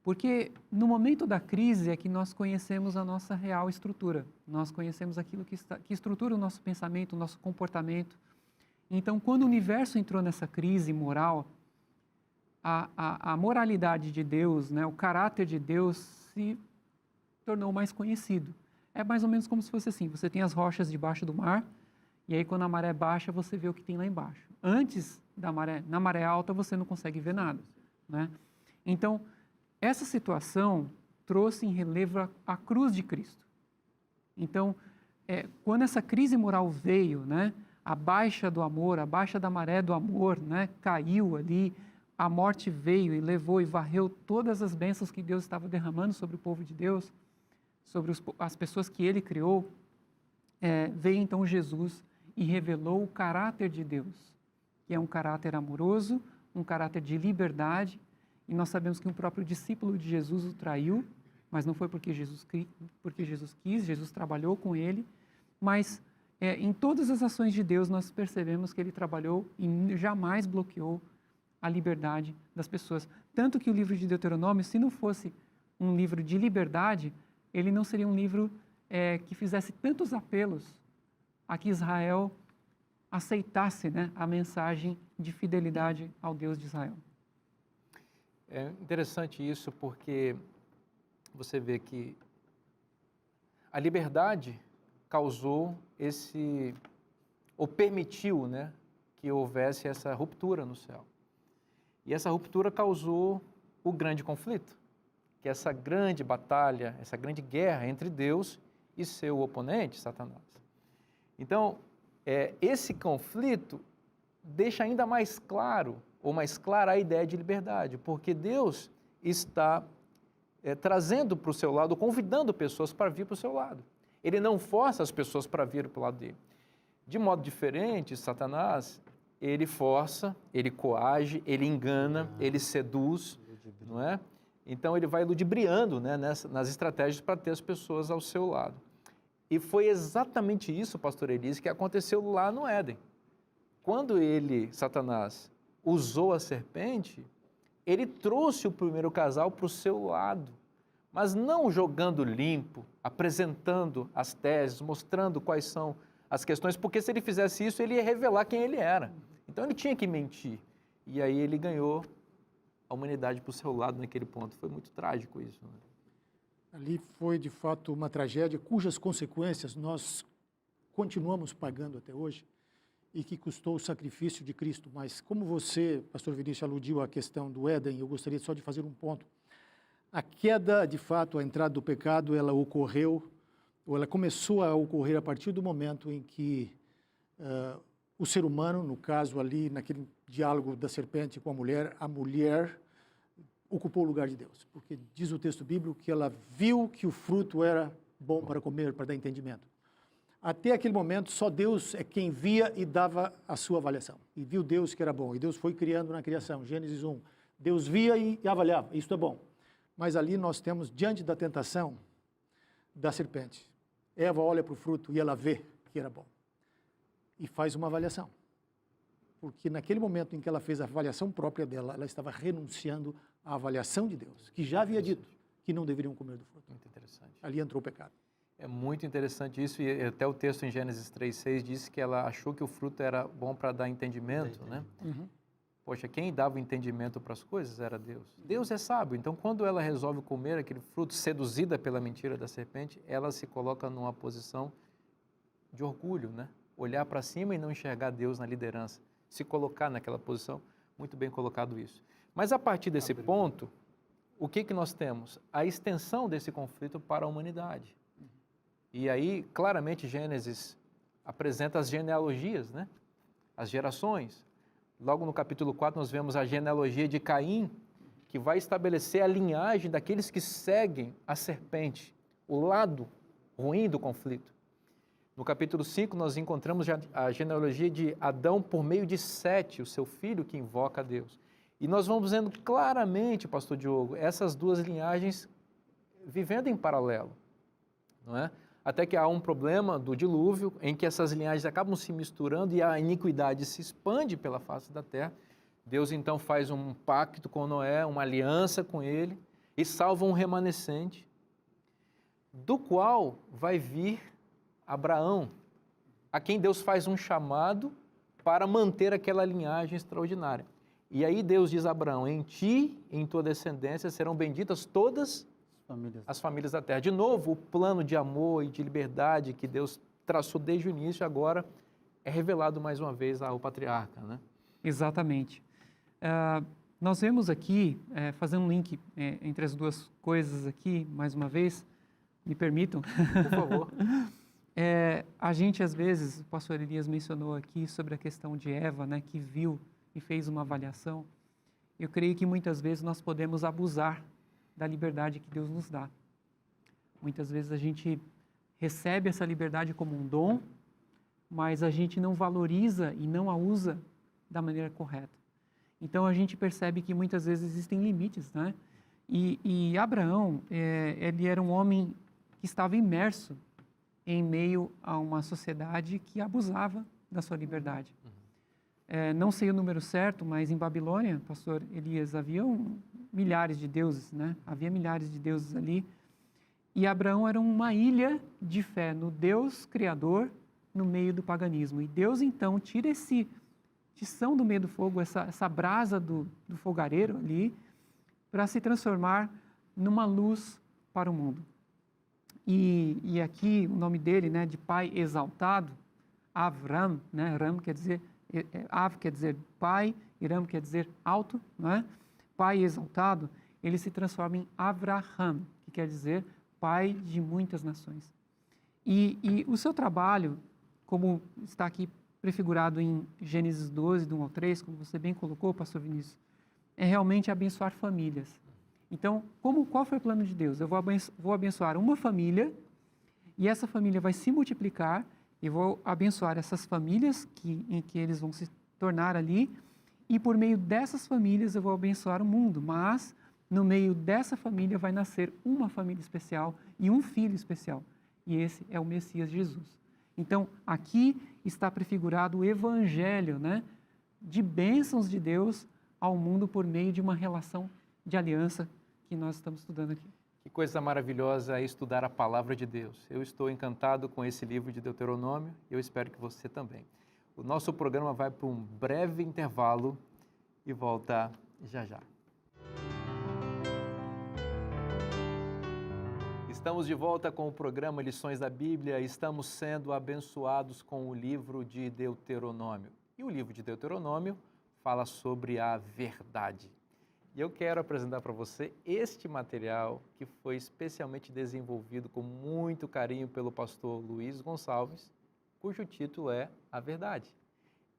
Porque no momento da crise é que nós conhecemos a nossa real estrutura. Nós conhecemos aquilo que estrutura o nosso pensamento, o nosso comportamento. Então, quando o universo entrou nessa crise moral, a moralidade de Deus, né, o caráter de Deus se tornou mais conhecido. É mais ou menos como se fosse assim, você tem as rochas debaixo do mar, e aí quando a maré baixa, você vê o que tem lá embaixo. Antes da maré, na maré alta, você não consegue ver nada, né? Então, essa situação trouxe em relevo a cruz de Cristo. Então, quando essa crise moral veio, né, a baixa do amor, a baixa da maré do amor, né, caiu ali, a morte veio e levou e varreu todas as bênçãos que Deus estava derramando sobre o povo de Deus, sobre as pessoas que Ele criou, veio então Jesus e revelou o caráter de Deus, que é um caráter amoroso, um caráter de liberdade, e nós sabemos que um próprio discípulo de Jesus o traiu, mas não foi porque Jesus quis, Jesus trabalhou com ele, mas em todas as ações de Deus nós percebemos que ele trabalhou e jamais bloqueou a liberdade das pessoas. Tanto que o livro de Deuteronômio, se não fosse um livro de liberdade, ele não seria um livro que fizesse tantos apelos a que Israel aceitasse, né, a mensagem de fidelidade ao Deus de Israel. É interessante isso porque você vê que a liberdade causou ou permitiu, né, que houvesse essa ruptura no céu. E essa ruptura causou o grande conflito, que é essa grande batalha, essa grande guerra entre Deus e seu oponente, Satanás. Então, esse conflito deixa ainda mais claro, ou mais clara, a ideia de liberdade, porque Deus está trazendo para o seu lado, convidando pessoas para vir para o seu lado. Ele não força as pessoas para vir para o lado dele. De modo diferente, Satanás, ele força, ele coage, ele engana, ele seduz, não é? Então, ele vai ludibriando, né, nas estratégias para ter as pessoas ao seu lado. E foi exatamente isso, pastor Elise, que aconteceu lá no Éden. Quando Satanás, usou a serpente, ele trouxe o primeiro casal para o seu lado, mas não jogando limpo, apresentando as teses, mostrando quais são as questões, porque se ele fizesse isso, ele ia revelar quem ele era. Então, ele tinha que mentir. E aí ele ganhou a humanidade para o seu lado naquele ponto. Foi muito trágico isso, né? Ali foi, de fato, uma tragédia cujas consequências nós continuamos pagando até hoje e que custou o sacrifício de Cristo. Mas como você, pastor Vinícius, aludiu à questão do Éden, eu gostaria só de fazer um ponto. A queda, de fato, a entrada do pecado, ela ocorreu, ou ela começou a ocorrer a partir do momento em que o ser humano, no caso ali, naquele diálogo da serpente com a mulher ocupou o lugar de Deus, porque diz o texto bíblico que ela viu que o fruto era bom para comer, para dar entendimento. Até aquele momento, só Deus é quem via e dava a sua avaliação. E viu Deus que era bom, e Deus foi criando na criação, Gênesis 1. Deus via e avaliava, isto é bom. Mas ali nós temos, diante da tentação da serpente, Eva olha para o fruto e ela vê que era bom. E faz uma avaliação. Porque naquele momento em que ela fez a avaliação própria dela, ela estava renunciando à avaliação de Deus, que já havia dito que não deveriam comer do fruto. Muito interessante. Ali entrou o pecado. É muito interessante isso, e até o texto em Gênesis 3,6 diz que ela achou que o fruto era bom para dar entendimento, né? Uhum. Poxa, quem dava o entendimento para as coisas era Deus. Deus é sábio, então quando ela resolve comer aquele fruto, seduzida pela mentira da serpente, ela se coloca numa posição de orgulho, né? Olhar para cima e não enxergar Deus na liderança, se colocar naquela posição, muito bem colocado isso. Mas a partir desse ponto, o que nós temos? A extensão desse conflito para a humanidade. E aí, claramente, Gênesis apresenta as genealogias, né? As gerações. Logo no capítulo 4, nós vemos a genealogia de Caim, que vai estabelecer a linhagem daqueles que seguem a serpente, o lado ruim do conflito. No capítulo 5, nós encontramos a genealogia de Adão por meio de Sete, o seu filho que invoca a Deus. E nós vamos vendo claramente, pastor Diogo, essas duas linhagens vivendo em paralelo, não é? Até que há um problema do dilúvio, em que essas linhagens acabam se misturando e a iniquidade se expande pela face da terra. Deus então faz um pacto com Noé, uma aliança com ele, e salva um remanescente, do qual vai vir Abraão, a quem Deus faz um chamado para manter aquela linhagem extraordinária. E aí Deus diz a Abraão, em ti e em tua descendência serão benditas todas as famílias da terra. De novo, o plano de amor e de liberdade que Deus traçou desde o início, agora é revelado mais uma vez ao patriarca, né? Exatamente. Nós vemos aqui, fazendo um link entre as duas coisas aqui, mais uma vez, me permitam. Por favor. A gente, às vezes, o pastor Elias mencionou aqui sobre a questão de Eva, né, que viu e fez uma avaliação. Eu creio que muitas vezes nós podemos abusar da liberdade que Deus nos dá. Muitas vezes a gente recebe essa liberdade como um dom, mas a gente não valoriza e não a usa da maneira correta. Então a gente percebe que muitas vezes existem limites, né? E Abraão, ele era um homem que estava imerso em meio a uma sociedade que abusava da sua liberdade. Não sei o número certo, mas em Babilônia, pastor Elias, haviam milhares de deuses, né? Havia milhares de deuses ali. E Abraão era uma ilha de fé no Deus Criador no meio do paganismo. E Deus, então, tira esse tição do meio do fogo, essa brasa do fogareiro ali, para se transformar numa luz para o mundo. E aqui o nome dele, né, de pai exaltado, Avram, né? Ram quer dizer, Av quer dizer pai, e Ram quer dizer alto, né? Pai exaltado, ele se transforma em Avraham, que quer dizer pai de muitas nações. E o seu trabalho, como está aqui prefigurado em Gênesis 12, do 1 ao 3, como você bem colocou, pastor Vinícius, é realmente abençoar famílias. Então, qual foi o plano de Deus? Eu vou abençoar uma família e essa família vai se multiplicar e vou abençoar essas famílias em que eles vão se tornar ali e por meio dessas famílias eu vou abençoar o mundo, mas no meio dessa família vai nascer uma família especial e um filho especial. E esse é o Messias Jesus. Então, aqui está prefigurado o evangelho, né, de bênçãos de Deus ao mundo por meio de uma relação de aliança que nós estamos estudando aqui. Que coisa maravilhosa é estudar a palavra de Deus. Eu estou encantado com esse livro de Deuteronômio e eu espero que você também. O nosso programa vai para um breve intervalo e volta já já. Estamos de volta com o programa Lições da Bíblia. Estamos sendo abençoados com o livro de Deuteronômio. E o livro de Deuteronômio fala sobre a verdade. E eu quero apresentar para você este material que foi especialmente desenvolvido com muito carinho pelo pastor Luiz Gonçalves, cujo título é A Verdade.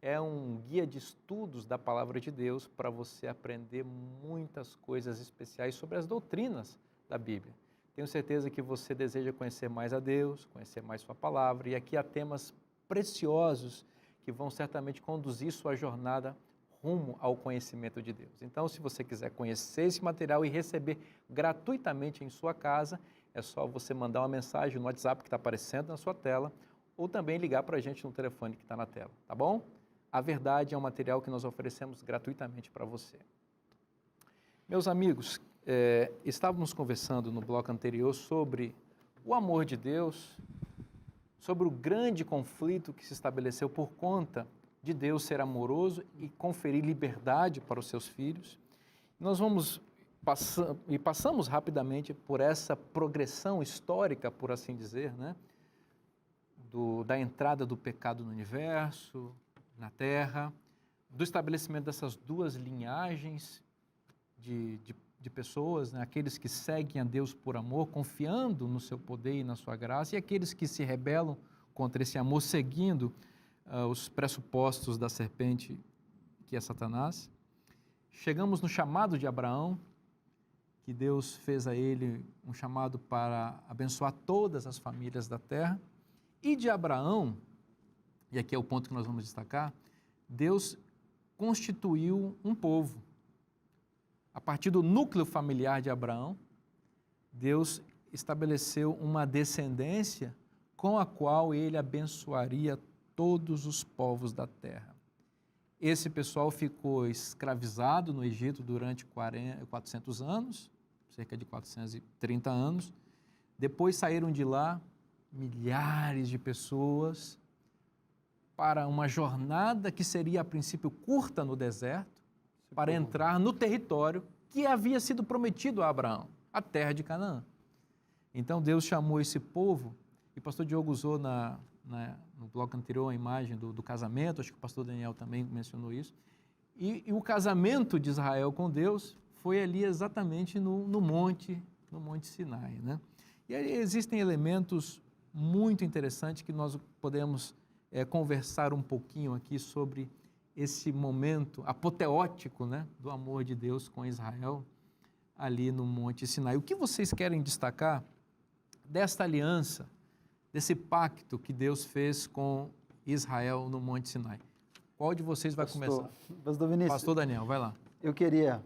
É um guia de estudos da Palavra de Deus para você aprender muitas coisas especiais sobre as doutrinas da Bíblia. Tenho certeza que você deseja conhecer mais a Deus, conhecer mais sua palavra, e aqui há temas preciosos que vão certamente conduzir sua jornada rumo ao conhecimento de Deus. Então, se você quiser conhecer esse material e receber gratuitamente em sua casa, é só você mandar uma mensagem no WhatsApp que está aparecendo na sua tela, ou também ligar para a gente no telefone que está na tela, tá bom? A Verdade é um material que nós oferecemos gratuitamente para você. Meus amigos, estávamos conversando no bloco anterior sobre o amor de Deus, sobre o grande conflito que se estabeleceu por conta de Deus ser amoroso e conferir liberdade para os seus filhos. Nós passamos rapidamente por essa progressão histórica, por assim dizer, né? Da entrada do pecado no universo, na Terra, do estabelecimento dessas duas linhagens de pessoas, né? Aqueles que seguem a Deus por amor, confiando no seu poder e na sua graça, e aqueles que se rebelam contra esse amor, seguindo os pressupostos da serpente, que é Satanás. Chegamos no chamado de Abraão, que Deus fez a ele um chamado para abençoar todas as famílias da terra. E de Abraão, e aqui é o ponto que nós vamos destacar, Deus constituiu um povo. A partir do núcleo familiar de Abraão, Deus estabeleceu uma descendência com a qual ele abençoaria todos os povos da terra. Esse pessoal ficou escravizado no Egito durante 400 anos, cerca de 430 anos. Depois saíram de lá milhares de pessoas para uma jornada que seria a princípio curta no deserto, para entrar no território que havia sido prometido a Abraão, a terra de Canaã. Então Deus chamou esse povo, e o pastor Diogo usou no bloco anterior a imagem do casamento, acho que o pastor Daniel também mencionou isso, e o casamento de Israel com Deus foi ali exatamente no Monte Sinai, né? E aí existem elementos muito interessantes que nós podemos conversar um pouquinho aqui sobre esse momento apoteótico, né, do amor de Deus com Israel ali no Monte Sinai. O que vocês querem destacar desta aliança, desse pacto que Deus fez com Israel no Monte Sinai? Qual de vocês vai começar? Pastor Vinícius. Pastor Daniel, vai lá. Eu queria,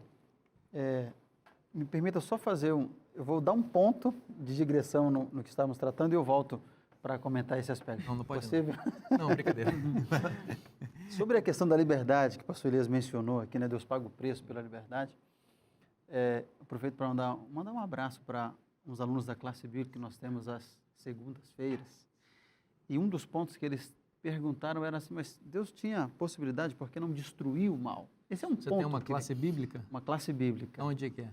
me permita só fazer eu vou dar um ponto de digressão no que estávamos tratando e eu volto para comentar esse aspecto. Não pode. Possível? Não, brincadeira. Sobre a questão da liberdade, que o pastor Elias mencionou aqui, né? Deus paga o preço pela liberdade. Aproveito para mandar um abraço para uns alunos da classe bíblica que nós temos às segundas-feiras. E um dos pontos que eles perguntaram era assim, mas Deus tinha possibilidade, por que não destruir o mal? Esse é um ponto. Você tem uma classe bíblica? Uma classe bíblica. Onde é que é?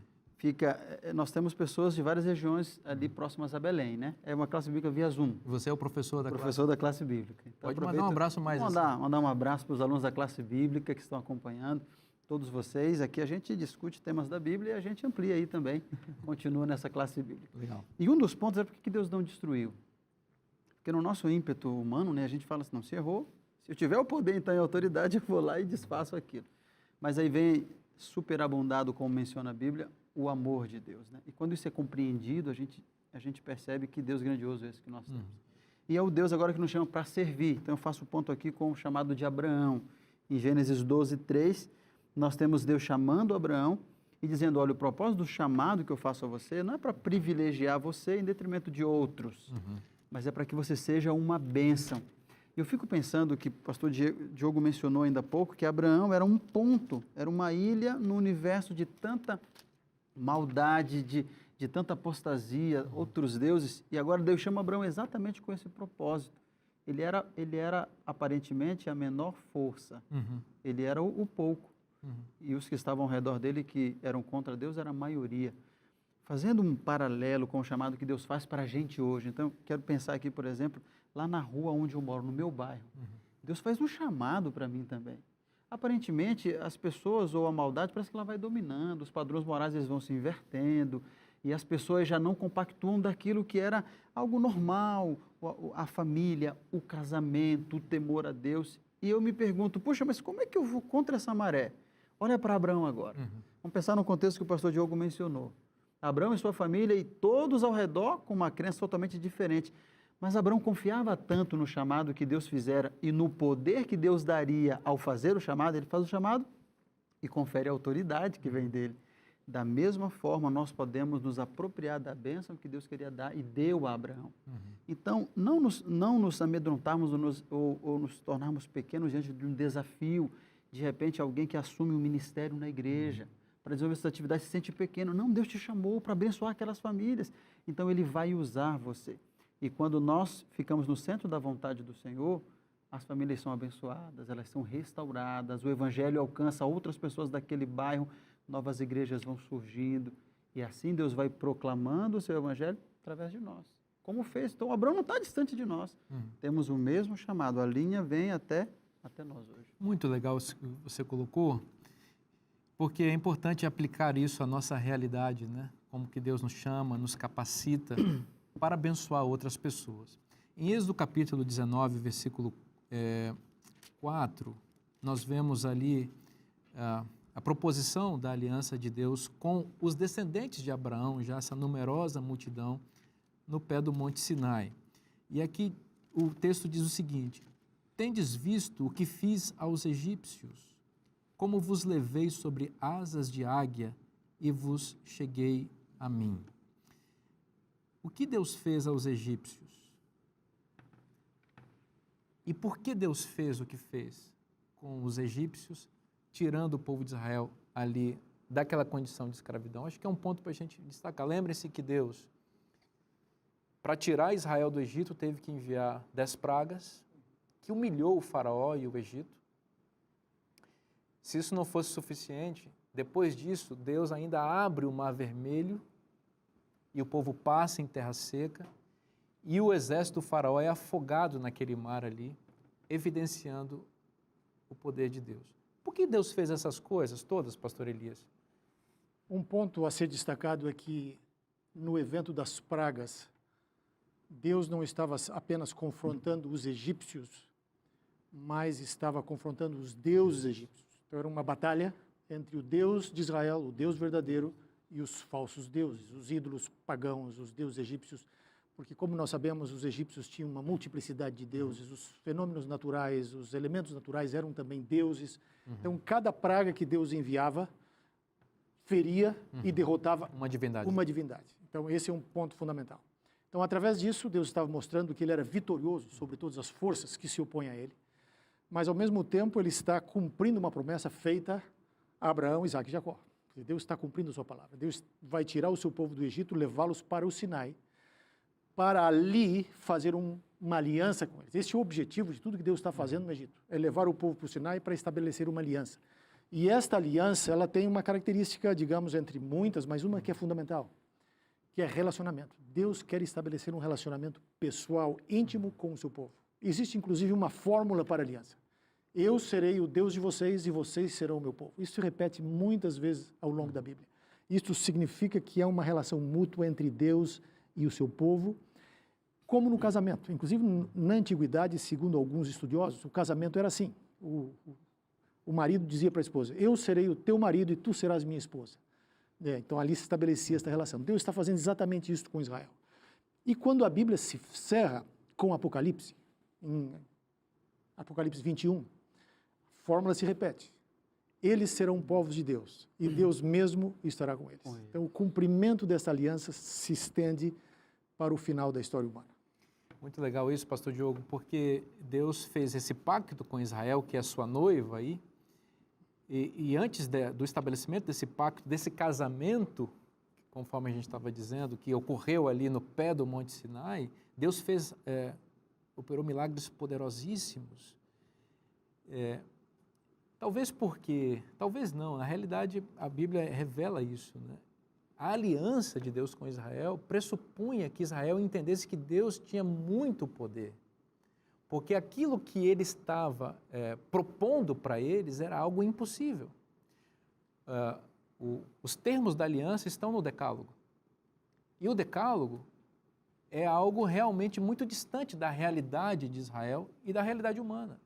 Nós temos pessoas de várias regiões ali próximas a Belém, né? É uma classe bíblica via Zoom. Você é o professor da Professor da classe bíblica. Então, Pode mandar um abraço mais. Mandar um abraço para os alunos da classe bíblica que estão acompanhando, todos vocês. Aqui a gente discute temas da Bíblia e a gente amplia aí também, continua nessa classe bíblica. Legal. E um dos pontos é por que Deus não destruiu. Porque no nosso ímpeto humano, né, a gente fala assim, não, se Se eu tiver o poder, então, e a autoridade, eu vou lá e desfaço aquilo. Mas aí vem superabundado, como menciona a Bíblia, o amor de Deus, né? E quando isso é compreendido, a gente percebe que Deus grandioso é esse que nós temos. E é o Deus agora que nos chama para servir. Então eu faço o ponto aqui com o chamado de Abraão. Em Gênesis 12, 3, nós temos Deus chamando Abraão e dizendo, olha, o propósito do chamado que eu faço a você não é para privilegiar você em detrimento de outros, mas é para que você seja uma bênção. Eu fico pensando que o pastor Diogo mencionou ainda há pouco, que Abraão era um ponto, era uma ilha no universo de tanta maldade, de tanta apostasia, outros deuses, e agora Deus chama Abraão exatamente com esse propósito. Ele era aparentemente a menor força, ele era o pouco, e os que estavam ao redor dele, que eram contra Deus, era a maioria. Fazendo um paralelo com o chamado que Deus faz para a gente hoje, então quero pensar aqui, por exemplo, lá na rua onde eu moro, no meu bairro, Deus faz um chamado para mim também. Aparentemente, as pessoas ou a maldade parece que ela vai dominando, os padrões morais eles vão se invertendo, e as pessoas já não compactuam daquilo que era algo normal, a família, o casamento, o temor a Deus. E eu me pergunto, puxa, mas como é que eu vou contra essa maré? Olha para Abraão agora. Vamos pensar no contexto que o pastor Diogo mencionou. Abraão e sua família e todos ao redor com uma crença totalmente diferente. Mas Abraão confiava tanto no chamado que Deus fizera e no poder que Deus daria ao fazer o chamado, ele faz o chamado e confere a autoridade que vem dele. Da mesma forma, nós podemos nos apropriar da bênção que Deus queria dar e deu a Abraão. Então, não nos amedrontarmos ou nos tornarmos pequenos diante de um desafio, de repente alguém que assume um ministério na igreja, para desenvolver essas atividades se sente pequeno. Não, Deus te chamou para abençoar aquelas famílias. Então, Ele vai usar você. E quando nós ficamos no centro da vontade do Senhor, as famílias são abençoadas, elas são restauradas, o Evangelho alcança outras pessoas daquele bairro, novas igrejas vão surgindo, e assim Deus vai proclamando o seu Evangelho através de nós. Como fez? Então, Abraão não está distante de nós. Temos o mesmo chamado, a linha vem até nós hoje. Muito legal isso que você colocou, porque é importante aplicar isso à nossa realidade, né? Como que Deus nos chama, nos capacita para abençoar outras pessoas. Em Êxodo capítulo 19, versículo 4, nós vemos ali a proposição da aliança de Deus com os descendentes de Abraão, já essa numerosa multidão, no pé do Monte Sinai. E aqui o texto diz o seguinte: tendes visto o que fiz aos egípcios, como vos levei sobre asas de águia e vos cheguei a mim. O que Deus fez aos egípcios? E por que Deus fez o que fez com os egípcios, tirando o povo de Israel ali daquela condição de escravidão? Acho que é um ponto para a gente destacar. Lembrem-se que Deus, para tirar Israel do Egito, teve que enviar 10 pragas, que humilhou o faraó e o Egito. Se isso não fosse suficiente, depois disso, Deus ainda abre o Mar Vermelho e o povo passa em terra seca e o exército do faraó é afogado naquele mar ali, evidenciando o poder de Deus. Por que Deus fez essas coisas todas, pastor Elias? Um ponto a ser destacado é que no evento das pragas, Deus não estava apenas confrontando os egípcios, mas estava confrontando os deuses egípcios. Então era uma batalha entre o Deus de Israel, o Deus verdadeiro, e os falsos deuses, os ídolos pagãos, os deuses egípcios, porque como nós sabemos, os egípcios tinham uma multiplicidade de deuses, os fenômenos naturais, os elementos naturais eram também deuses. Então cada praga que Deus enviava feria e derrotava uma divindade. Então esse é um ponto fundamental. Então através disso Deus estava mostrando que ele era vitorioso sobre todas as forças que se opõem a ele, mas ao mesmo tempo ele está cumprindo uma promessa feita a Abraão, Isaque e Jacó. Deus está cumprindo a sua palavra. Deus vai tirar o seu povo do Egito, levá-los para o Sinai, para ali fazer uma aliança com eles. Esse é o objetivo de tudo que Deus está fazendo no Egito, é levar o povo para o Sinai para estabelecer uma aliança. E esta aliança, ela tem uma característica, digamos, entre muitas, mas uma que é fundamental, que é relacionamento. Deus quer estabelecer um relacionamento pessoal, íntimo com o seu povo. Existe, inclusive, uma fórmula para a aliança. Eu serei o Deus de vocês e vocês serão o meu povo. Isso se repete muitas vezes ao longo da Bíblia. Isso significa que é uma relação mútua entre Deus e o seu povo. como no casamento. Inclusive, na antiguidade, segundo alguns estudiosos, o casamento era assim. O marido dizia para a esposa, eu serei o teu marido e tu serás minha esposa. Então, ali se estabelecia esta relação. Deus está fazendo exatamente isso com Israel. E quando a Bíblia se cerra com Apocalipse, em Apocalipse 21, a fórmula se repete. Eles serão povos de Deus e Deus mesmo estará com eles. Então, o cumprimento dessa aliança se estende para o final da história humana. Muito legal isso, pastor Diogo, porque Deus fez esse pacto com Israel, que é a sua noiva aí, e antes do estabelecimento desse pacto, desse casamento, conforme a gente estava dizendo, que ocorreu ali no pé do Monte Sinai, Deus operou milagres poderosíssimos. Talvez não, na realidade a Bíblia revela isso, né? A aliança de Deus com Israel pressupunha que Israel entendesse que Deus tinha muito poder, porque aquilo que ele estava propondo para eles era algo impossível. Os termos da aliança estão no Decálogo, e o Decálogo é algo realmente muito distante da realidade de Israel e da realidade humana.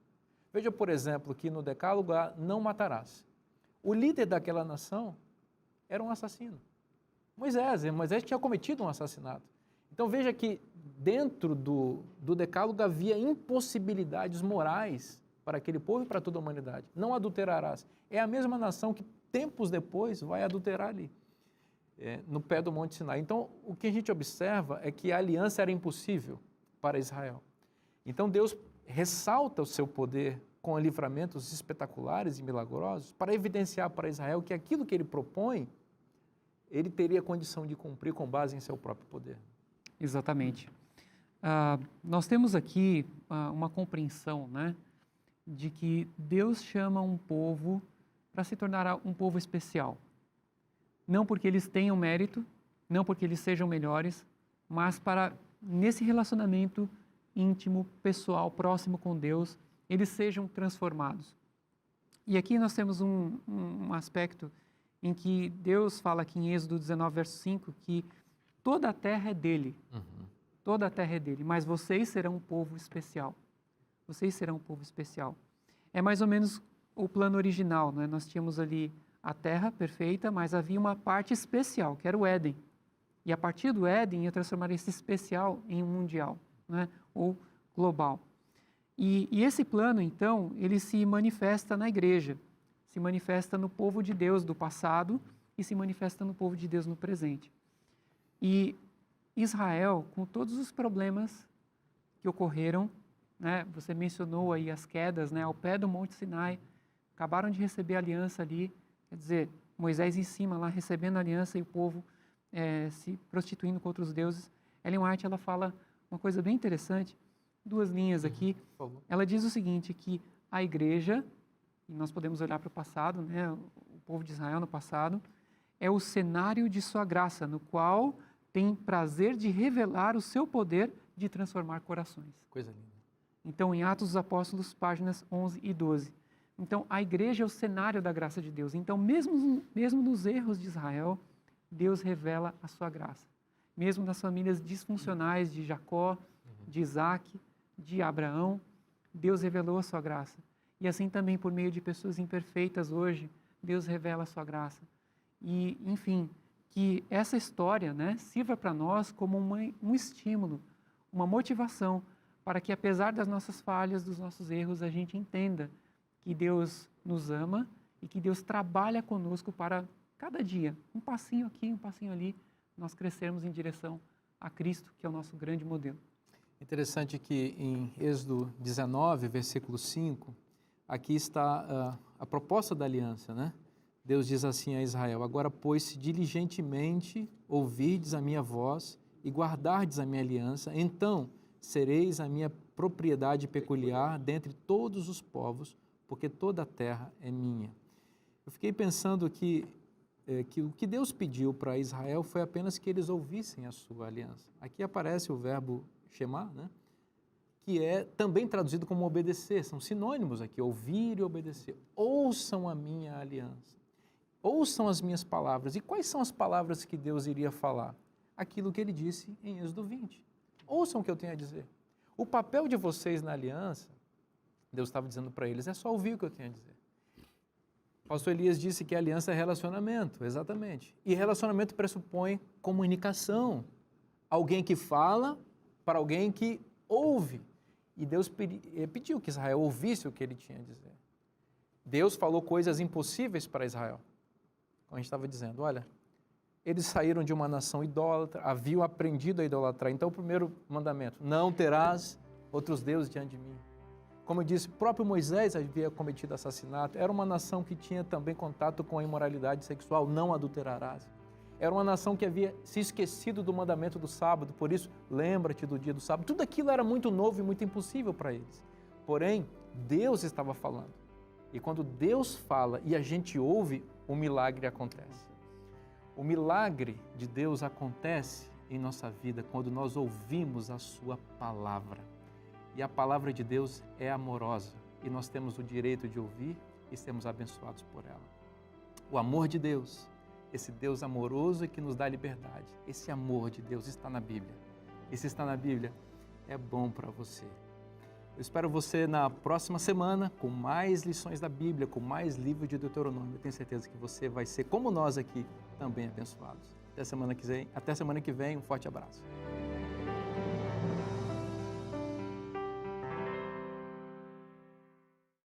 Veja, por exemplo, que no Decálogo há não matarás. O líder daquela nação era um assassino. Moisés tinha cometido um assassinato. Então veja que dentro do Decálogo havia impossibilidades morais para aquele povo e para toda a humanidade. Não adulterarás. É a mesma nação que tempos depois vai adulterar ali, no pé do Monte Sinai. Então o que a gente observa é que a aliança era impossível para Israel. Então Deus ressalta o seu poder com livramentos espetaculares e milagrosos para evidenciar para Israel que aquilo que ele propõe ele teria condição de cumprir com base em seu próprio poder. Exatamente. Nós temos aqui uma compreensão, né, de que Deus chama um povo para se tornar um povo especial. Não porque eles tenham mérito, não porque eles sejam melhores, mas para, nesse relacionamento íntimo, pessoal, próximo com Deus, eles sejam transformados. E aqui nós temos um aspecto em que Deus fala aqui em Êxodo 19, verso 5, que toda a terra é dele. Toda a terra é dele, mas vocês serão um povo especial. Vocês serão um povo especial. É mais ou menos o plano original, né? Nós tínhamos ali a terra perfeita, mas havia uma parte especial, que era o Éden. E a partir do Éden ia transformar esse especial em um mundial, né? Ou global. E esse plano, então, ele se manifesta na igreja, se manifesta no povo de Deus do passado e se manifesta no povo de Deus no presente. E Israel, com todos os problemas que ocorreram, né, você mencionou aí as quedas, né, ao pé do Monte Sinai, acabaram de receber a aliança ali, quer dizer, Moisés em cima lá recebendo a aliança e o povo se prostituindo com outros deuses. Ellen White, ela fala uma coisa bem interessante, 2 linhas aqui. Ela diz o seguinte, que a igreja, e nós podemos olhar para o passado, né, o povo de Israel no passado, é o cenário de sua graça, no qual tem prazer de revelar o seu poder de transformar corações. Coisa linda. Então, em Atos dos Apóstolos, páginas 11 e 12. Então, a igreja é o cenário da graça de Deus. Então, mesmo nos erros de Israel, Deus revela a sua graça. Mesmo nas famílias disfuncionais de Jacó, de Isaac, de Abraão, Deus revelou a sua graça. E assim também por meio de pessoas imperfeitas hoje, Deus revela a sua graça. E, enfim, que essa história, né, sirva para nós como um estímulo, uma motivação para que, apesar das nossas falhas, dos nossos erros, a gente entenda que Deus nos ama e que Deus trabalha conosco para cada dia, um passinho aqui, um passinho ali, nós crescermos em direção a Cristo, que é o nosso grande modelo. Interessante que em Êxodo 19, versículo 5, aqui está a proposta da aliança, né? Deus diz assim a Israel, agora, pois, se diligentemente ouvirdes a minha voz e guardardes a minha aliança, então sereis a minha propriedade peculiar dentre todos os povos, porque toda a terra é minha. Eu fiquei pensando que o que Deus pediu para Israel foi apenas que eles ouvissem a sua aliança. Aqui aparece o verbo shema, né? Que é também traduzido como obedecer, são sinônimos aqui, ouvir e obedecer. Ouçam a minha aliança, ouçam as minhas palavras. E quais são as palavras que Deus iria falar? Aquilo que ele disse em Êxodo 20. Ouçam o que eu tenho a dizer. O papel de vocês na aliança, Deus estava dizendo para eles, é só ouvir o que eu tenho a dizer. O pastor Elias disse que a aliança é relacionamento, exatamente. E relacionamento pressupõe comunicação. Alguém que fala para alguém que ouve. E Deus pediu que Israel ouvisse o que ele tinha a dizer. Deus falou coisas impossíveis para Israel. Como a gente estava dizendo, olha, eles saíram de uma nação idólatra, haviam aprendido a idolatrar. Então, o primeiro mandamento, não terás outros deuses diante de mim. Como eu disse, o próprio Moisés havia cometido assassinato. Era uma nação que tinha também contato com a imoralidade sexual, não adulterarás. Era uma nação que havia se esquecido do mandamento do sábado, por isso, lembra-te do dia do sábado. Tudo aquilo era muito novo e muito impossível para eles. Porém, Deus estava falando. E quando Deus fala e a gente ouve, o milagre acontece. O milagre de Deus acontece em nossa vida quando nós ouvimos a sua palavra. E a palavra de Deus é amorosa e nós temos o direito de ouvir e sermos abençoados por ela. O amor de Deus, esse Deus amoroso que nos dá liberdade, esse amor de Deus está na Bíblia. E se está na Bíblia, é bom para você. Eu espero você na próxima semana com mais lições da Bíblia, com mais livro de Deuteronômio. Eu tenho certeza que você vai ser, como nós aqui, também abençoados. Até semana que vem, um forte abraço.